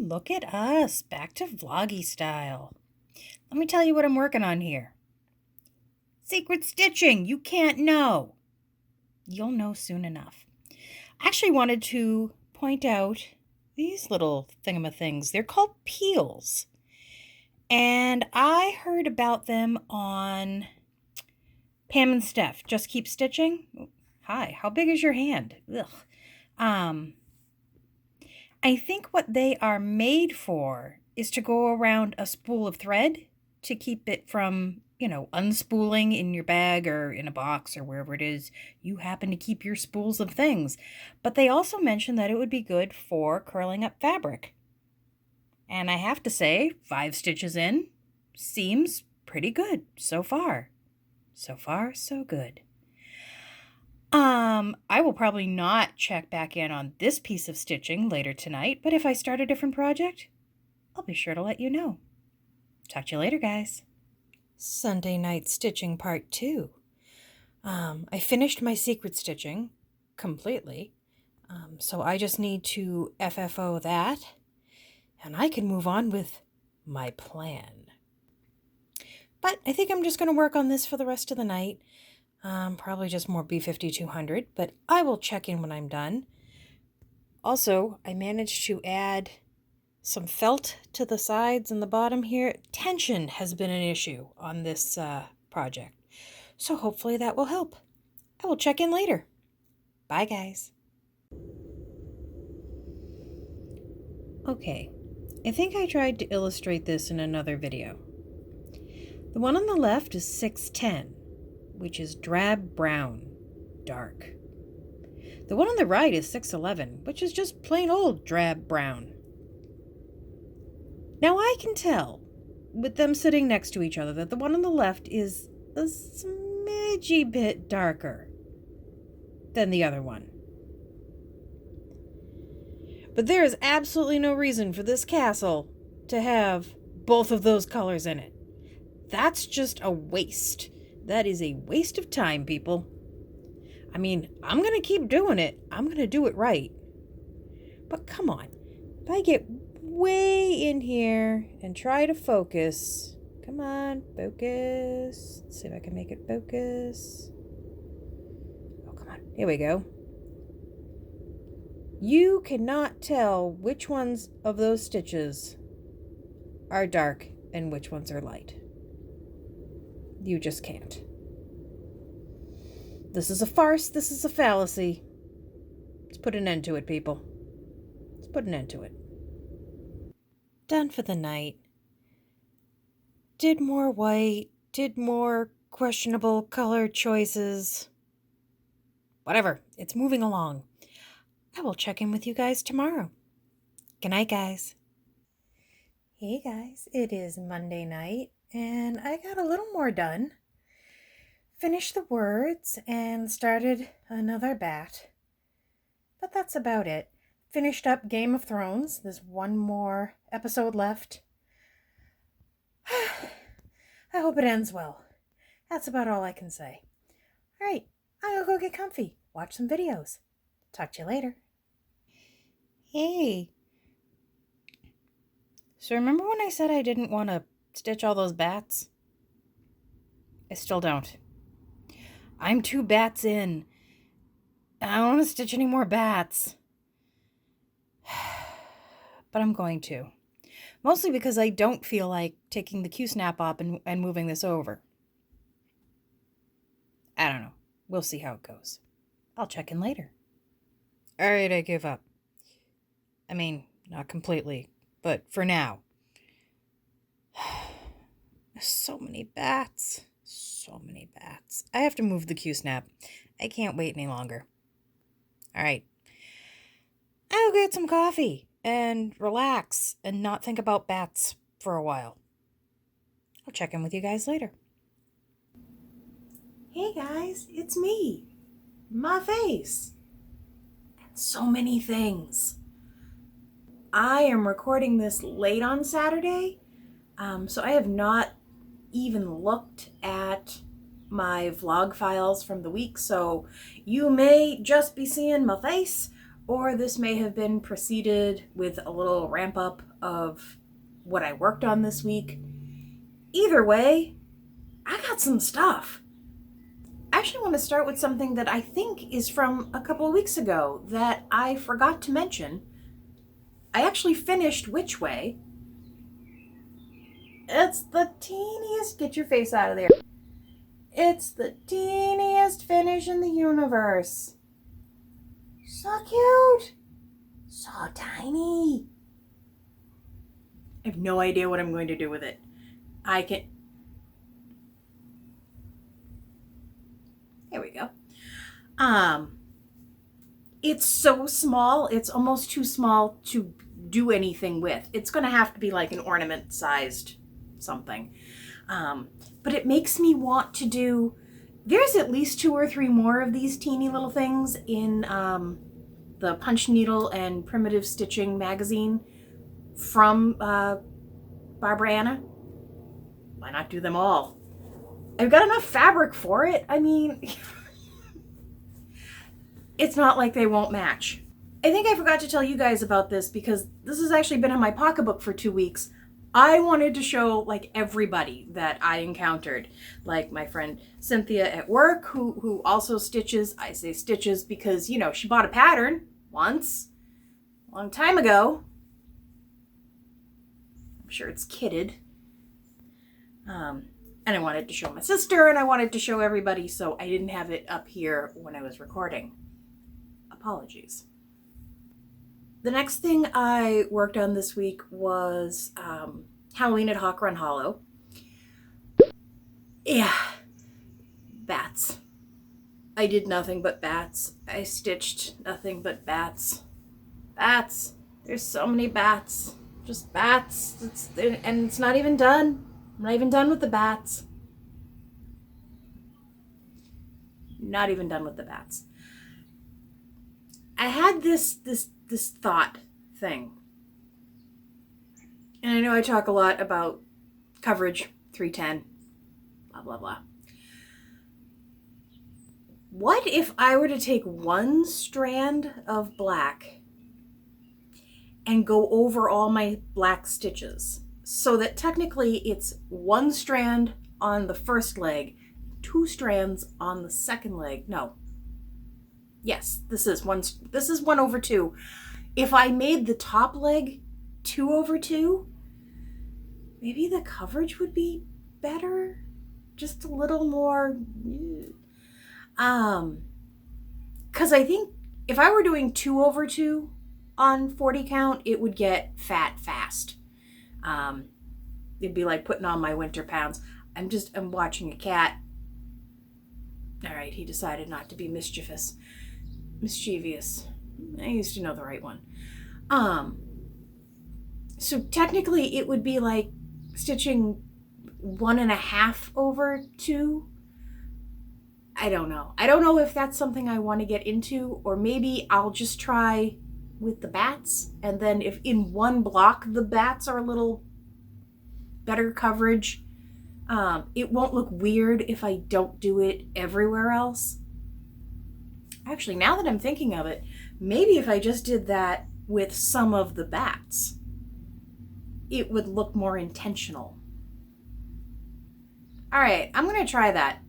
look at us, back to vloggy style. Let me tell you what I'm working on here. Secret stitching, you can't know. You'll know soon enough. I actually wanted to point out these little thingamathings. They're called peels. And I heard about them on Pam and Steph. Just Keep Stitching. Hi, how big is your hand? Ugh. I think what they are made for is to go around a spool of thread to keep it from, unspooling in your bag or in a box or wherever it is you happen to keep your spools of things. But they also mentioned that it would be good for curling up fabric. And I have to say, 5 stitches in seems pretty good so far. So far, so good. I will probably not check back in on this piece of stitching later tonight, but if I start a different project, I'll be sure to let you know. Talk to you later, guys. Sunday night stitching part 2. I finished my secret stitching completely, so I just need to FFO that, and I can move on with my plan. But I think I'm just going to work on this for the rest of the night. Probably just more B5200, but I will check in when I'm done. Also, I managed to add some felt to the sides and the bottom here. Tension has been an issue on this project, so hopefully that will help. I will check in later. Bye, guys. Okay, I think I tried to illustrate this in another video. The one on the left is 610. Which is drab brown, dark. The one on the right is 611, which is just plain old drab brown. Now I can tell, with them sitting next to each other, that the one on the left is a smidgy bit darker than the other one. But there is absolutely no reason for this castle to have both of those colors in it. That's just a waste. That is a waste of time, people. I mean, I'm going to keep doing it. I'm going to do it right. But come on. If I get way in here and try to focus. Come on, focus. Let's see if I can make it focus. Oh, come on. Here we go. You cannot tell which ones of those stitches are dark and which ones are light. You just can't. This is a farce. This is a fallacy. Let's put an end to it, people. Let's put an end to it. Done for the night. Did more white. Did more questionable color choices. Whatever. It's moving along. I will check in with you guys tomorrow. Good night, guys. Hey, guys. It is Monday night. And I got a little more done. Finished the words and started another bat. But that's about it. Finished up Game of Thrones. There's one more episode left. I hope it ends well. That's about all I can say. All right, I'll go get comfy. Watch some videos. Talk to you later. Hey. So remember when I said I didn't want to stitch all those bats? I still don't. I'm 2 bats in. I don't want to stitch any more bats. But I'm going to. Mostly because I don't feel like taking the Q-snap up and moving this over. I don't know. We'll see how it goes. I'll check in later. Alright, I give up. I mean, not completely, but for now. So many bats. So many bats. I have to move the Q-snap. I can't wait any longer. Alright. I'll get some coffee and relax and not think about bats for a while. I'll check in with you guys later. Hey guys, it's me. My face. And so many things. I am recording this late on Saturday, so I have not even looked at my vlog files from the week, so you may just be seeing my face, or this may have been preceded with a little ramp up of what I worked on this week. Either way, I got some stuff. I actually want to start with something that I think is from a couple of weeks ago that I forgot to mention. I actually finished Which Way. It's the teeniest, get your face out of there. It's the teeniest finish in the universe. So cute. So tiny. I have no idea what I'm going to do with it. There we go. It's so small, it's almost too small to do anything with. It's going to have to be like an ornament-sized something. But it makes me want to do... There's at least 2 or 3 more of these teeny little things in the Punch Needle and Primitive Stitching magazine from Barbara Anna. Why not do them all? I've got enough fabric for it. I mean, it's not like they won't match. I think I forgot to tell you guys about this because this has actually been in my pocketbook for 2 weeks. I wanted to show like everybody that I encountered, like my friend Cynthia at work who also stitches. I say stitches because, you know, she bought a pattern once, a long time ago. I'm sure it's kitted. And I wanted to show my sister and I wanted to show everybody, so I didn't have it up here when I was recording. Apologies. The next thing I worked on this week was Halloween at Hawk Run Hollow. Yeah, bats. I did nothing but bats. I stitched nothing but bats. Bats. There's so many bats. Just bats. And it's not even done. I'm not even done with the bats. Not even done with the bats. I had this thought thing. And I know I talk a lot about coverage, 310, blah, blah, blah. What if I were to take one strand of black and go over all my black stitches so that technically it's one strand on the first leg, 2 strands on the second leg? No. Yes, this is 1 over 2. If I made the top leg 2 over 2, maybe the coverage would be better. Just a little more. Because I think if I were doing 2 over 2 on 40 count, it would get fat fast. It'd be like putting on my winter pounds. I'm watching a cat. All right, he decided not to be mischievous. I used to know the right one. So technically it would be like stitching 1.5 over 2. I don't know. I don't know if that's something I want to get into, or maybe I'll just try with the bats, and then if in one block the bats are a little better coverage, it won't look weird if I don't do it everywhere else. Actually, now that I'm thinking of it, maybe if I just did that with some of the bats, it would look more intentional. All right, I'm going to try that.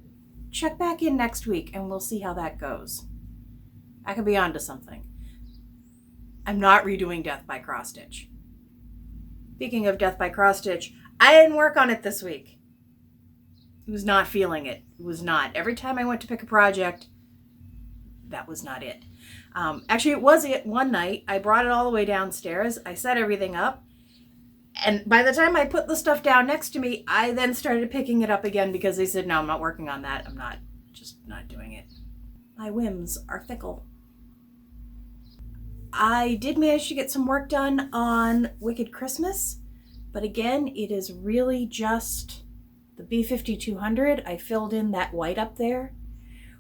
Check back in next week and we'll see how that goes. I could be onto something. I'm not redoing Death by Cross Stitch. Speaking of Death by Cross Stitch, I didn't work on it this week. I was not feeling it. It was not. Every time I went to pick a project, that was not it. Actually, it was it one night. I brought it all the way downstairs. I set everything up. And by the time I put the stuff down next to me, I then started picking it up again because they said, no, I'm not working on that. I'm just not doing it. My whims are fickle. I did manage to get some work done on Wicked Christmas, but again, it is really just the B5200. I filled in that white up there,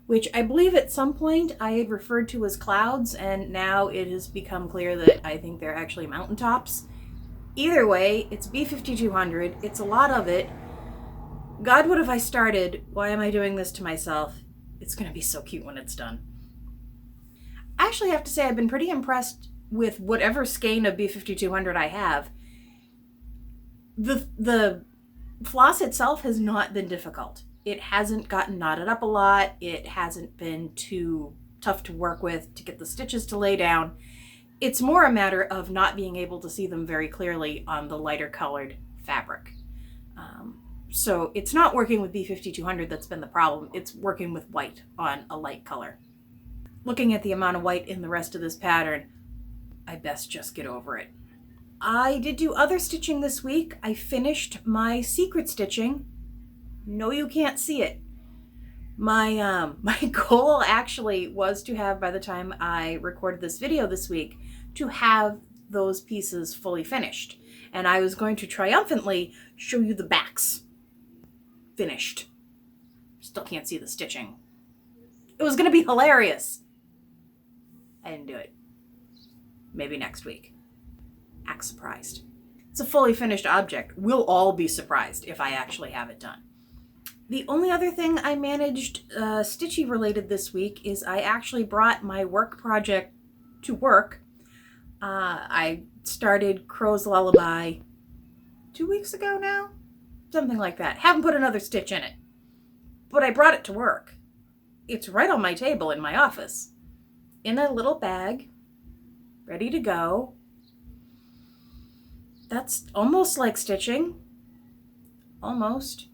which I believe at some point I had referred to as clouds, and now it has become clear that I think they're actually mountaintops. Either way, it's B5200. It's a lot of it. God, what have I started? Why am I doing this to myself? It's going to be so cute when it's done. I actually have to say I've been pretty impressed with whatever skein of B5200 I have. The floss itself has not been difficult. It hasn't gotten knotted up a lot. It hasn't been too tough to work with to get the stitches to lay down. It's more a matter of not being able to see them very clearly on the lighter colored fabric. So it's not working with B5200 that's been the problem. It's working with white on a light color. Looking at the amount of white in the rest of this pattern, I best just get over it. I did do other stitching this week. I finished my secret stitching. No, you can't see it. My goal actually was to have, by the time I recorded this video this week, to have those pieces fully finished. And I was going to triumphantly show you the backs finished. Still can't see the stitching. It was going to be hilarious. I didn't do it. Maybe next week. Act surprised. It's a fully finished object. We'll all be surprised if I actually have it done. The only other thing I managed stitchy related this week is I actually brought my work project to work. I started Crow's Lullaby 2 weeks ago now? Something like that. Haven't put another stitch in it. But I brought it to work. It's right on my table in my office. In a little bag. Ready to go. That's almost like stitching. Almost.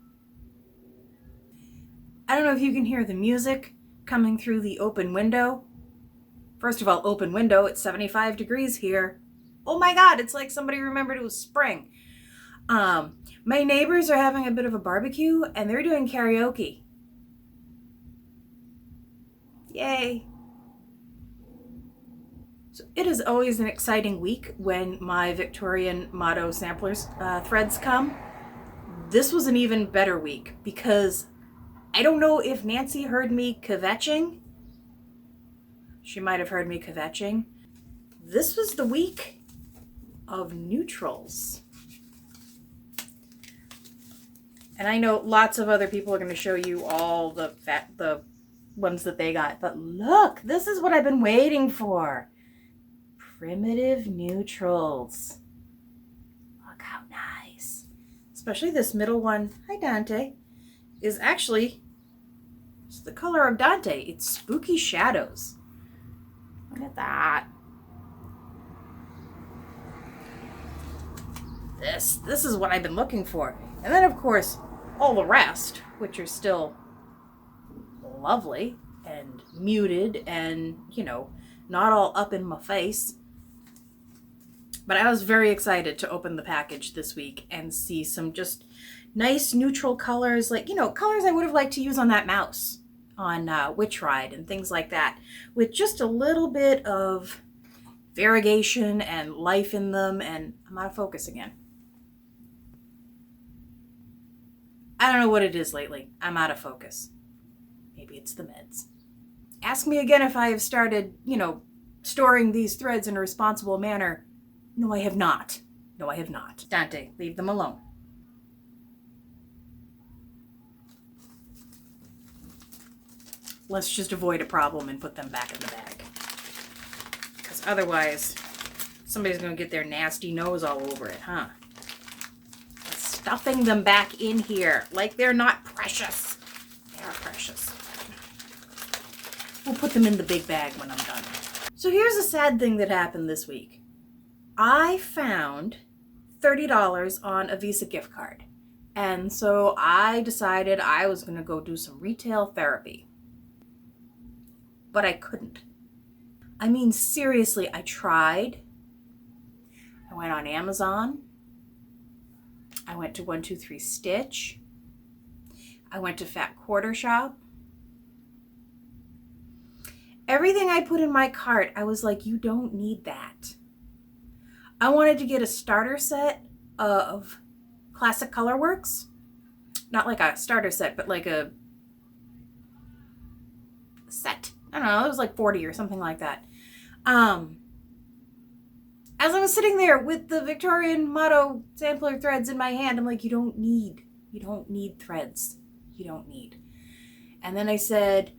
I don't know if you can hear the music coming through the open window. First of all, open window, it's 75 degrees here. Oh my God, it's like somebody remembered it was spring. My neighbors are having a bit of a barbecue and they're doing karaoke. Yay. So it is always an exciting week when my Victorian motto samplers threads come. This was an even better week because I don't know if Nancy heard me kvetching. She might have heard me kvetching. This was the week of neutrals. And I know lots of other people are going to show you all the ones that they got. But look, this is what I've been waiting for. Primitive neutrals. Look how nice. Especially this middle one, hi Dante, is actually it's the color of Dante. It's Spooky Shadows. Look at that. This is what I've been looking for. And then, of course, all the rest, which are still lovely and muted and, you know, not all up in my face. But I was very excited to open the package this week and see some just nice neutral colors, like, you know, colors I would have liked to use on that mouse on Witch Ride and things like that, with just a little bit of variegation and life in them. And I'm out of focus again. I don't know what it is lately. I'm out of focus. Maybe it's the meds. Ask me again if I have started, you know, storing these threads in a responsible manner. No, I have not. No, I have not. Dante, leave them alone. Let's just avoid a problem and put them back in the bag. Because otherwise, somebody's going to get their nasty nose all over it, huh? Stuffing them back in here like they're not precious. They are precious. We'll put them in the big bag when I'm done. So here's a sad thing that happened this week. I found $30 on a Visa gift card. And so I decided I was going to go do some retail therapy. But I couldn't. I mean, seriously, I tried. I went on Amazon. I went to 123 Stitch. I went to Fat Quarter Shop. Everything I put in my cart, I was like, you don't need that. I wanted to get a starter set of Classic Colorworks. Not like a starter set, but like a set. I don't know, it was like 40 or something like that. As I was sitting there with the Victorian motto sampler threads in my hand, I'm like, you don't need threads. You don't need. And then I said,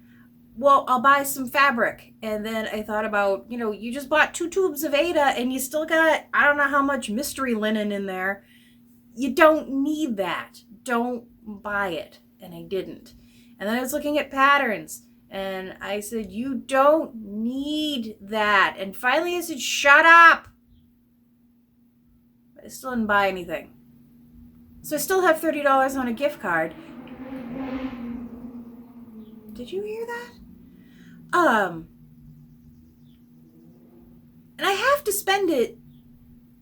well, I'll buy some fabric. And then I thought about, you just bought 2 tubes of Ada and you still got, I don't know how much mystery linen in there. You don't need that. Don't buy it. And I didn't. And then I was looking at patterns and I said, you don't need that. And finally I said, shut up. But I still didn't buy anything. So I still have $30 on a gift card. Did you hear that? And I have to spend it,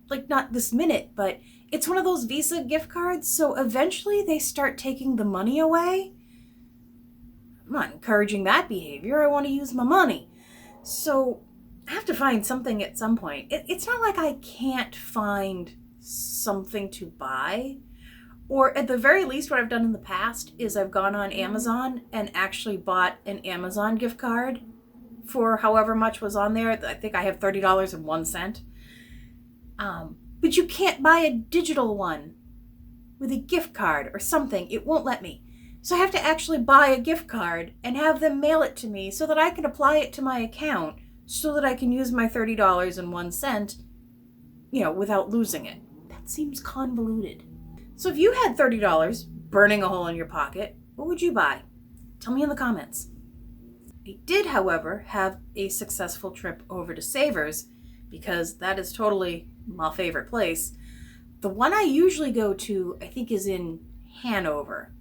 like not this minute, but it's one of those Visa gift cards, so eventually they start taking the money away. I'm not encouraging that behavior. I want to use my money. So I have to find something at some point. It's not like I can't find something to buy. Or at the very least, what I've done in the past is I've gone on Amazon and actually bought an Amazon gift card for however much was on there. I think I have $30.01. But you can't buy a digital one with a gift card or something. It won't let me. So I have to actually buy a gift card and have them mail it to me so that I can apply it to my account so that I can use my $30.01, without losing it. That seems convoluted. So if you had $30 burning a hole in your pocket, what would you buy? Tell me in the comments. I did, however, have a successful trip over to Savers because that is totally my favorite place. The one I usually go to, I think, is in Hanover.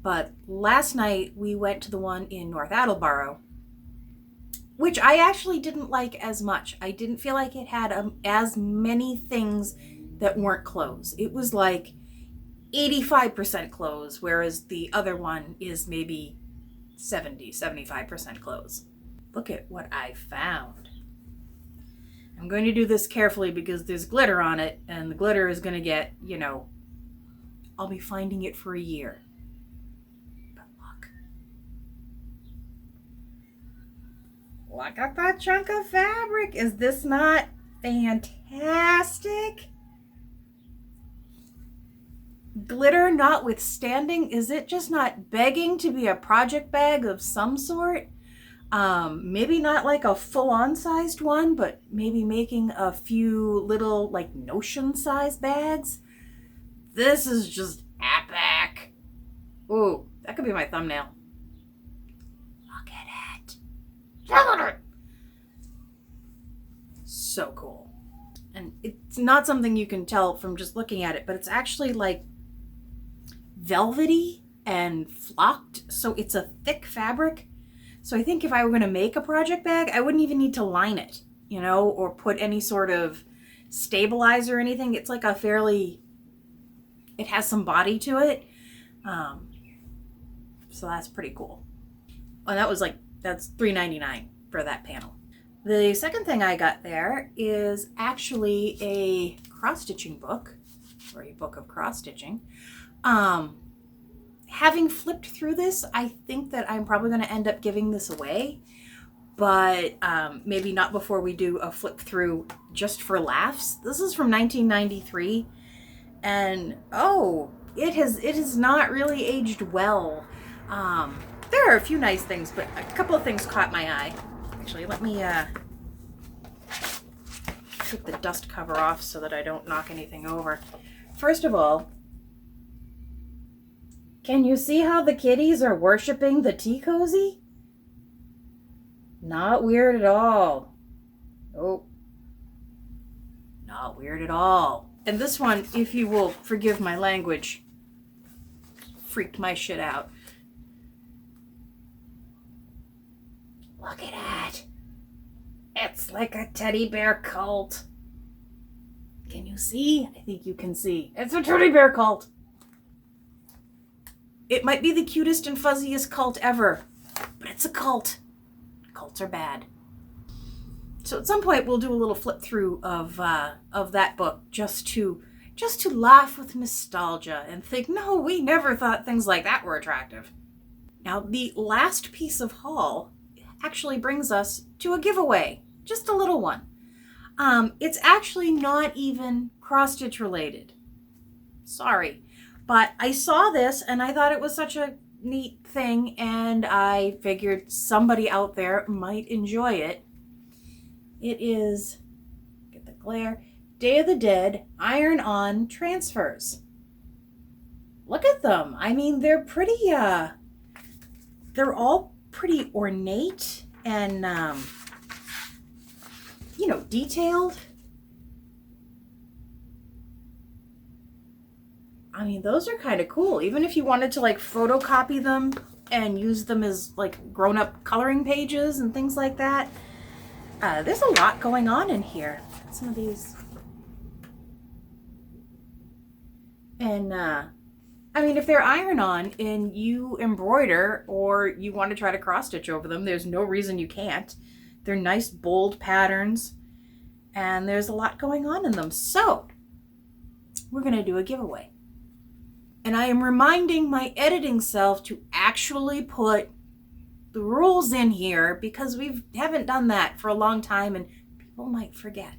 But last night we went to the one in North Attleboro, which I actually didn't like as much. I didn't feel like it had as many things that weren't clothes. It was like 85% clothes, whereas the other one is maybe 75% clothes. Look at what I found. I'm going to do this carefully because there's glitter on it, and the glitter is going to get, I'll be finding it for a year. But look at that chunk of fabric. Is this not fantastic? Glitter notwithstanding, is it just not begging to be a project bag of some sort? Maybe not like a full-on sized one, but maybe making a few little like notion sized bags. This is just epic. Ooh, that could be my thumbnail. Look at it. Look at it. So cool. And it's not something you can tell from just looking at it, but it's actually like velvety and flocked, so it's a thick fabric. So I think if I were going to make a project bag, I wouldn't even need to line it, or put any sort of stabilizer or anything. It's like it has some body to it. So that's pretty cool. And that's $3.99 for that panel. The second thing I got there is actually a cross-stitching book, or a book of cross-stitching. Having flipped through this, I think that I'm probably going to end up giving this away, but maybe not before we do a flip through just for laughs. This is from 1993, and it has not really aged well. There are a few nice things, but a couple of things caught my eye. Actually, let me take the dust cover off so that I don't knock anything over. First of all, can you see how the kitties are worshiping the tea cozy? Not weird at all. Oh, not weird at all. And this one, if you will forgive my language, freaked my shit out. Look at that. It's like a teddy bear cult. Can you see? I think you can see. It's a teddy bear cult. It might be the cutest and fuzziest cult ever, but it's a cult. Cults are bad. So at some point we'll do a little flip through of that book just to laugh with nostalgia and think, no, we never thought things like that were attractive. Now the last piece of haul actually brings us to a giveaway, just a little one. It's actually not even cross-stitch related. Sorry. But I saw this and I thought it was such a neat thing, and I figured somebody out there might enjoy it. It is, get the glare, Day of the Dead iron-on transfers. Look at them. I mean, they're pretty, they're all pretty ornate and, detailed. I mean, those are kind of cool. Even if you wanted to like photocopy them and use them as like grown-up coloring pages and things like that. There's a lot going on in here. Some of these. And, I mean, if they're iron-on and you embroider or you want to try to cross-stitch over them, there's no reason you can't. They're nice, bold patterns. And there's a lot going on in them. So, we're going to do a giveaway. And I am reminding my editing self to actually put the rules in here because we haven't done that for a long time and people might forget.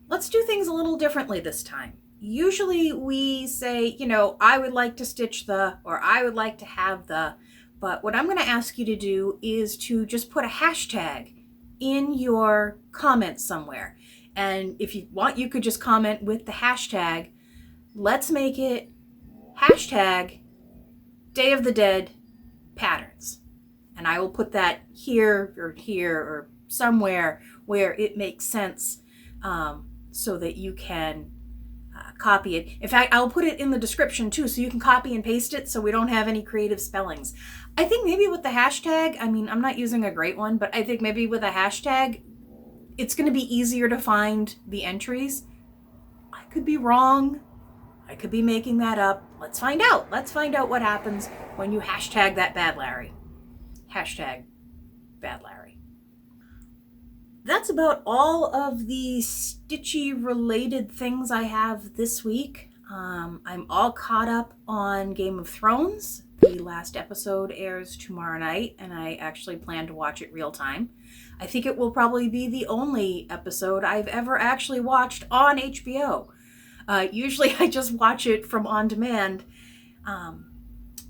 Let's do things a little differently this time. Usually we say, I would like to stitch the, or I would like to have the, but what I'm going to ask you to do is to just put a hashtag in your comments somewhere. And if you want, you could just comment with the hashtag. Let's make it hashtag Day of the Dead patterns. And I will put that here or somewhere where it makes sense so that you can copy it. In fact, I'll put it in the description too, so you can copy and paste it so we don't have any creative spellings. I think maybe with the hashtag, I mean, I'm not using a great one, but I think maybe with a hashtag, it's going to be easier to find the entries. I could be wrong. I could be making that up. Let's find out. Let's find out what happens when you hashtag that Bad Larry. Hashtag Bad Larry. That's about all of the stitchy related things I have this week. I'm all caught up on Game of Thrones. The last episode airs tomorrow night, and I actually plan to watch it real time. I think it will probably be the only episode I've ever actually watched on HBO. Usually I just watch it from on demand.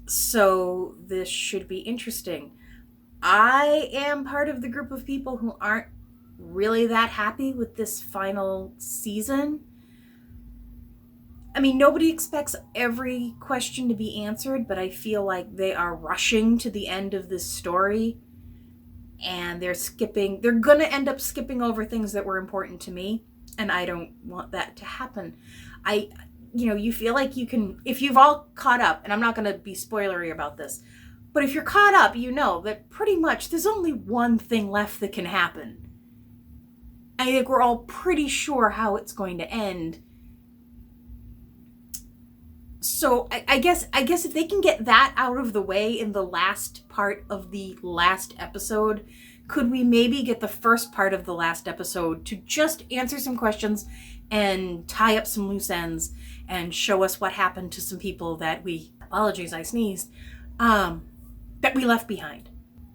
So this should be interesting. I am part of the group of people who aren't really that happy with this final season. I mean, nobody expects every question to be answered, but I feel like they are rushing to the end of this story and they're going to end up skipping over things that were important to me, and I don't want that to happen. You feel like you can, if you've all caught up, and I'm not going to be spoilery about this, but if you're caught up, you know that pretty much there's only one thing left that can happen. I think we're all pretty sure how it's going to end. So I guess if they can get that out of the way in the last part of the last episode, could we maybe get the first part of the last episode to just answer some questions and tie up some loose ends and show us what happened to some people that apologies, I sneezed, that we left behind.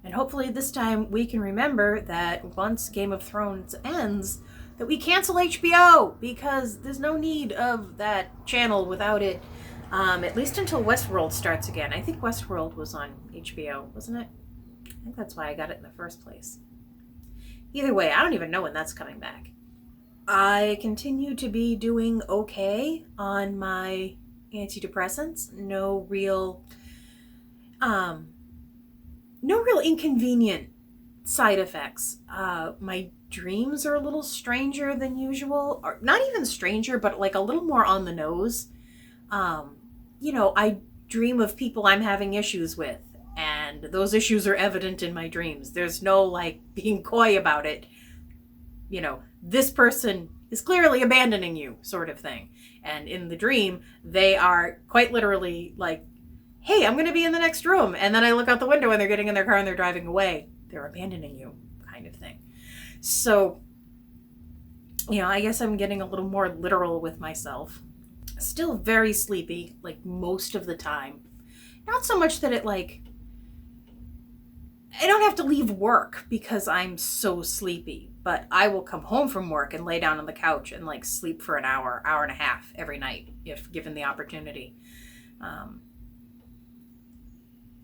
And hopefully this time we can remember that once Game of Thrones ends, that we cancel HBO, because there's no need of that channel without it. At least until Westworld starts again. I think Westworld was on HBO, wasn't it? I think that's why I got it in the first place. Either way, I don't even know when that's coming back. I continue to be doing okay on my antidepressants. No real inconvenient side effects. My dreams are a little stranger than usual. Or not even stranger, but like a little more on the nose. I dream of people I'm having issues with, and those issues are evident in my dreams. There's no being coy about it. This person is clearly abandoning you, sort of thing. And in the dream, they are quite literally like, hey, I'm going to be in the next room. And then I look out the window and they're getting in their car and they're driving away. They're abandoning you, kind of thing. So, I guess I'm getting a little more literal with myself. Still very sleepy, most of the time. Not so much that it, I don't have to leave work because I'm so sleepy, but I will come home from work and lay down on the couch and like sleep for an hour, hour and a half every night if given the opportunity.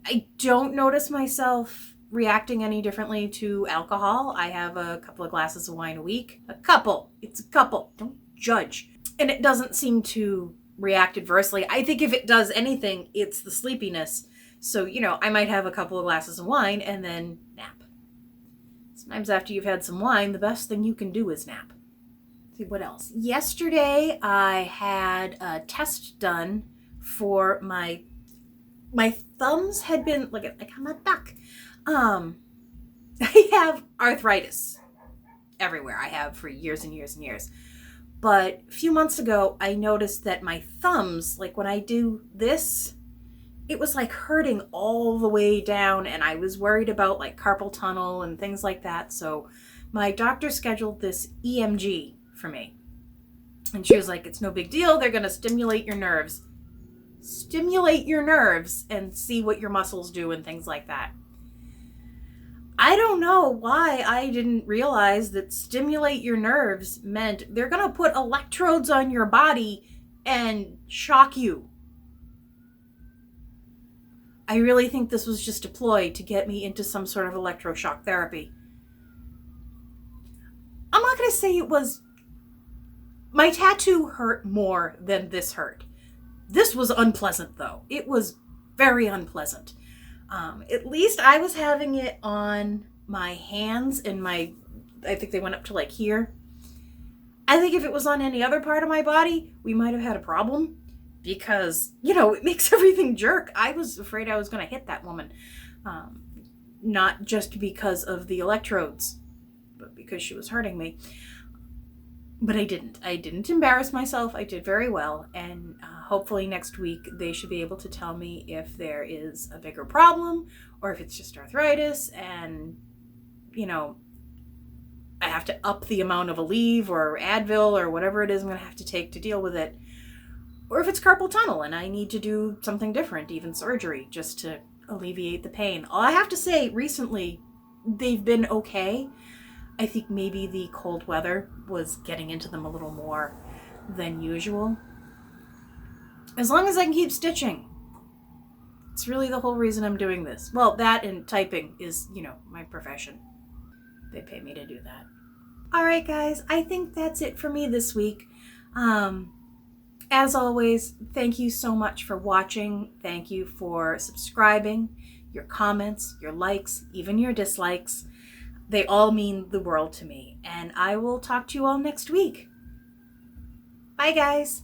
I don't notice myself reacting any differently to alcohol. I have a couple of glasses of wine a week. A couple. It's a couple. Don't judge. And it doesn't seem to react adversely. I think if it does anything, it's the sleepiness. So, I might have a couple of glasses of wine and then nap. Sometimes after you've had some wine, the best thing you can do is nap. Let's see what else. Yesterday, I had a test done for my thumbs had been, like I'm a duck. I have arthritis everywhere. I have for years and years and years. But a few months ago, I noticed that my thumbs, like when I do this, it was like hurting all the way down, and I was worried about like carpal tunnel and things like that. So my doctor scheduled this EMG for me. And she was like, it's no big deal. They're going to stimulate your nerves. Stimulate your nerves and see what your muscles do and things like that. I don't know why I didn't realize that stimulate your nerves meant they're going to put electrodes on your body and shock you. I really think this was just a ploy to get me into some sort of electroshock therapy. I'm not going to say it was... My tattoo hurt more than this hurt. This was unpleasant, though. It was very unpleasant. At least I was having it on my hands and I think they went up to like here. I think if it was on any other part of my body, we might have had a problem because, it makes everything jerk. I was afraid I was going to hit that woman. Not just because of the electrodes, but because she was hurting me. But I didn't. I didn't embarrass myself. I did very well. And hopefully next week they should be able to tell me if there is a bigger problem or if it's just arthritis and, I have to up the amount of Aleve or Advil or whatever it is I'm going to have to take to deal with it. Or if it's carpal tunnel and I need to do something different, even surgery, just to alleviate the pain. All I have to say, recently, they've been okay. I think maybe the cold weather was getting into them a little more than usual. As long as I can keep stitching. It's really the whole reason I'm doing this. Well, that and typing is, my profession. They pay me to do that. All right, guys. I think that's it for me this week. As always, thank you so much for watching. Thank you for subscribing, your comments, your likes, even your dislikes. They all mean the world to me. And I will talk to you all next week. Bye, guys.